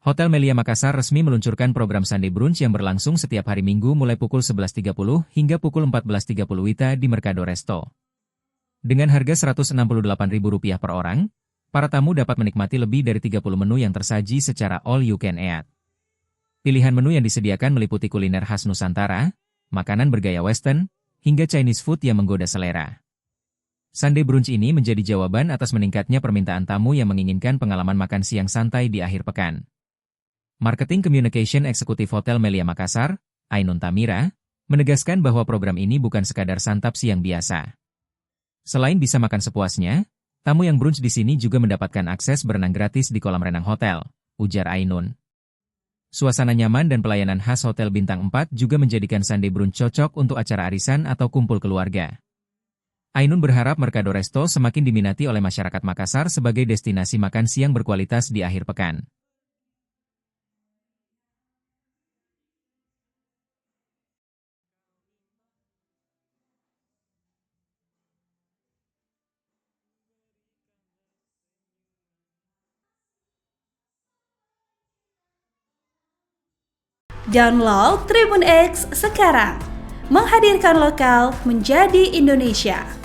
Hotel Melia Makassar resmi meluncurkan program Sunday Brunch yang berlangsung setiap hari Minggu mulai pukul 11.30 hingga pukul 14.30 WITA di Mercado Resto. Dengan harga Rp168.000 per orang, para tamu dapat menikmati lebih dari 30 menu yang tersaji secara all you can eat. Pilihan menu yang disediakan meliputi kuliner khas Nusantara, makanan bergaya western, hingga Chinese food yang menggoda selera. Sunday Brunch ini menjadi jawaban atas meningkatnya permintaan tamu yang menginginkan pengalaman makan siang santai di akhir pekan. Marketing Communication Eksekutif Hotel Melia Makassar, Ainun Tamira, menegaskan bahwa program ini bukan sekadar santap siang biasa. Selain bisa makan sepuasnya, tamu yang brunch di sini juga mendapatkan akses berenang gratis di kolam renang hotel, ujar Ainun. Suasana nyaman dan pelayanan khas Hotel Bintang 4 juga menjadikan Sunday Brunch cocok untuk acara arisan atau kumpul keluarga. Ainun berharap Mercado Resto semakin diminati oleh masyarakat Makassar sebagai destinasi makan siang berkualitas di akhir pekan. Download Tribun X sekarang, menghadirkan lokal menjadi Indonesia.